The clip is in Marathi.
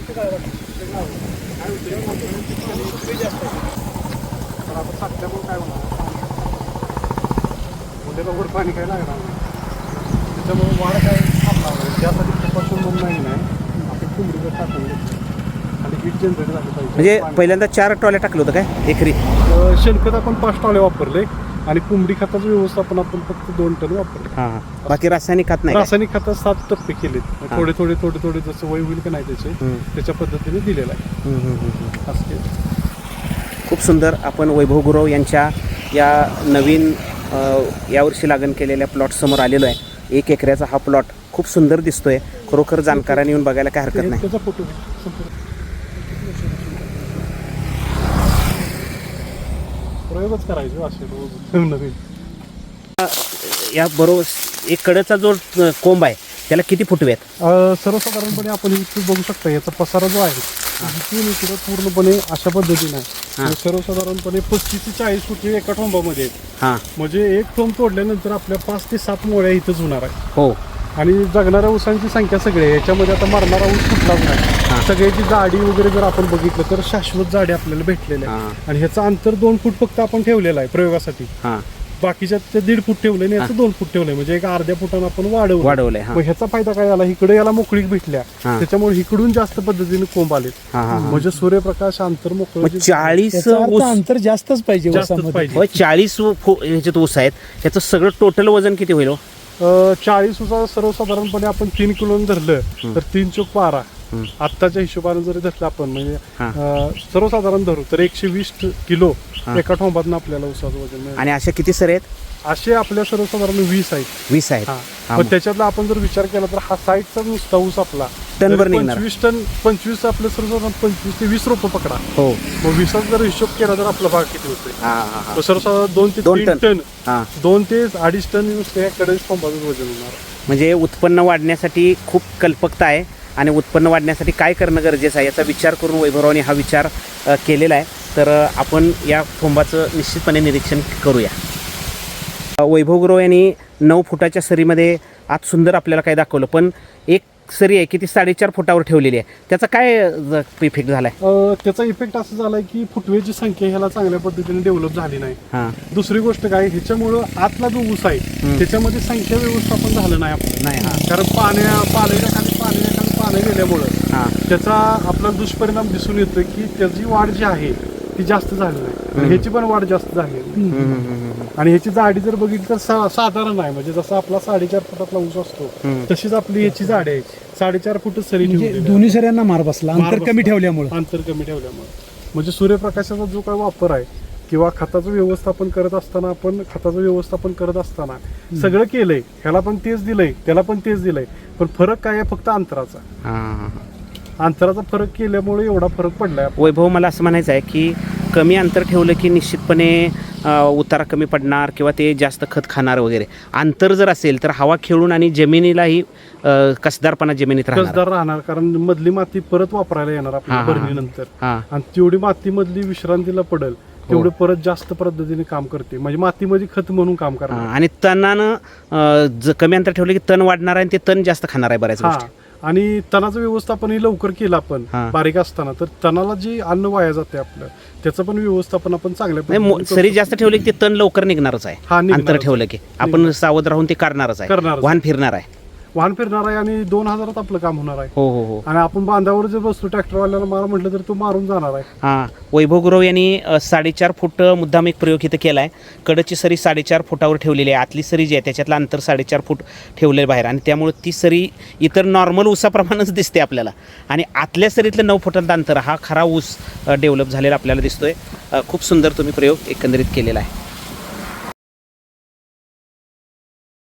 काय होणार वर पाणी काय लागणार त्याच्यामुळे वाढ काय थांबणार त्यासाठी तपासून म्हणून नाही आपण कुंडीवर टाकून आणि हीट जनरेट झालं पाहिजे. म्हणजे पहिल्यांदा 4 ट्रॉल्या टाकलं होतं काय एकरी? शेणखत आपण 5 ट्रॉले वापरले आणि कोंबडी खताचं व्यवस्थापन आपण फक्त 2 टन वापरले. हां, बाकी रासायनिक खत नाही? रासायनिक खतात 7 टप्पे केले, थोडे थोडे थोडे थोडे जसं वय होईल का नाही त्याच्या पद्धतीने दिलेलं आहे. असं खूप सुंदर. आपण वैभव गुरव यांच्या या नवीन यावर्षी लागण केलेल्या प्लॉट समोर आलेलो आहे. 1 एकराचा हा प्लॉट खूप सुंदर दिसतोय. खरोखर जाणकारांनी येऊन बघायला काय हरकत नाही. त्याचा फोटो प्रयोगच करायचो असे नवीन. या बरोबर एक कडेचा जो कोंब आहे त्याला किती फुटवे आहेत? सर्वसाधारणपणे आपण इथे बघू शकता याचा पसारा जो आहे इथून इकडे पूर्णपणे अशा पद्धतीने आहे. सर्वसाधारणपणे 35 ते 40 फुटवे एका ठोंबामध्ये आहेत. म्हणजे एक ठोंब तोडल्यानंतर आपल्या 5 ते 7 मोळ्या इथंच होणार आहे. हो. आणि जगणाऱ्या ऊसांची संख्या सगळी आहे. याच्यामध्ये आता मरणारा ऊस कुठलाच नाही. सगळ्याची जाडी वगैरे जर आपण बघितलं तर शाश्वत जाडी आपल्याला भेटलेली आहे. आणि ह्याचं अंतर 2 फूट फक्त आपण ठेवलेलं आहे प्रयोगासाठी. बाकीच्या ते 1.5 फूट ठेवले आणि याचं 2 फूट ठेवलंय, म्हणजे एक अर्ध्या फुटानं आपण वाढवलंय. मग ह्याचा फायदा काय झाला, इकडे याला मोकळीक भेटल्या त्याच्यामुळे इकडून जास्त पद्धतीने कोंब आले. म्हणजे सूर्यप्रकाश अंतर मोकळं 40 अंतर जास्तच पाहिजे. 40 ह्याच्यात ऊस आहेत. ह्याचं सगळं टोटल वजन किती होईल? 40 ऊसा सर्वसाधारणपणे आपण 3 किलो धरलं तर 3 चोक 12 आत्ताच्या हिशोबाने जरी धरलं आपण, म्हणजे सर्वसाधारण धरू तर 120 किलो एका ठोंबातून आपल्याला ऊसाचं वजन मिळेल. आणि अशा किती सर आहेत? असे आपल्या सर्वसाधारण 20 आहेत. 20 आहेत. पण त्याच्यातला आपण जर विचार केला तर हा साईडचा नुसता ऊस आपला टनभर निघणार. 25 आपलं सर्वसाधारण 25 ते 20 रुपये पकडा. हो. मग 20 जर हिशोब केला तर आपला भाग किती होतोय? सर्वसाधारण 2 ते 3 टन 2 ते 2.5 टन नुसत्याकडे ठोंबाचं वजन होणार. म्हणजे उत्पन्न वाढण्यासाठी खूप कल्पकता आहे आणि उत्पन्न वाढण्यासाठी काय करणं गरजेचं आहे याचा विचार करून वैभवरावांनी हा विचार केलेला आहे. तर आपण या ठोंबाचं निश्चितपणे निरीक्षण करूया. वैभव गुरव यांनी 9 फुटाच्या सरीमध्ये आज सुंदर आपल्याला काय दाखवलं, पण एक सरी आहे की ती 4.5 फुटावर ठेवलेली आहे. त्याचा काय इफेक्ट झालाय? त्याचा इफेक्ट असं झालाय की फुटवेची संख्या ह्याला चांगल्या पद्धतीने डेव्हलप झाली नाही. दुसरी गोष्ट काय, ह्याच्यामुळं आतला जो ऊस आहे त्याच्यामध्ये संख्या व्यवस्थापन झालं नाही आपलं. कारण पाण्याच्या खाली पाणी गेल्यामुळं त्याचा आपला दुष्परिणाम दिसून येतोय की त्याची वाढ जी आहे ती जास्त झाली नाही. ह्याची पण वाढ जास्त झाली आणि ह्याची जाडी जर बघितली तर साधारण आहे. म्हणजे जसा आपला 4.5 फुटातला ऊस असतो तशीच आपली ह्याची जाडी आहे. 4.5 फुट सरी दोन्ही सऱ्यांना मार बसला अंतर कमी ठेवल्यामुळे. म्हणजे सूर्यप्रकाशाचा जो काय वापर आहे किंवा खताचं व्यवस्थापन करत असताना सगळं केलंय. ह्याला पण तेच दिलंय, त्याला पण तेच दिलंय, पण फरक काय आहे फक्त अंतराचा फरक केल्यामुळे एवढा फरक पडलाय. वैभव, मला असं म्हणायचं आहे की कमी अंतर ठेवलं की निश्चितपणे उतारा कमी पडणार किंवा ते जास्त खत खाणार वगैरे. अंतर जर असेल तर हवा खेळून आणि जमिनीलाही कसदारपणा जमिनीत राहणार, कारण मधली माती परत वापरायला येणार आपल्या भरणीनंतर. आणि तेवढी माती मधली विश्रांतीला पडेल तेवढं परत जास्त पद्धतीने काम करते, म्हणजे मातीमध्ये खत म्हणून काम करणार. आणि तणानं कमी अंतर ठेवलं की तण वाढणार आहे आणि ते तण जास्त खाणार आहे बऱ्याच गोष्टी. आणि तणाचं व्यवस्थापन लवकर केलं आपण बारीक असताना तर तणाला जी अन्न वाया जाते आपलं त्याचं पण व्यवस्थापन आपण चांगल्या सरी जास्त ठेवले की ते तण लवकर निघणारच आहे. अंतर ठेवलं की आपण सावध राहून ते करणारच आहे, वाहन फिरणार आहे आणि 2000 आपलं काम होणार आहे. हो. आणि आपण बांधावर जर बसतो ट्रॅक्टरवाल्याला मार म्हटलं तर तो मारून जाणार आहे. वैभव गुरव यांनी 4.5 फूट मुद्दाम एक प्रयोग इथं केला आहे. कडची सरी 4.5 फुटावर ठेवलेली आहे. आतली सरी जी आहे त्याच्यातलं अंतर 4.5 फूट ठेवले बाहेर आणि त्यामुळे ती सरी इतर नॉर्मल ऊसाप्रमाणेच दिसते आपल्याला. आणि आतल्या सरीतलं 9 फुटांचा अंतर हा खरा ऊस डेव्हलप झालेला आपल्याला दिसतोय. खूप सुंदर तुम्ही प्रयोग एकंदरीत केलेला आहे.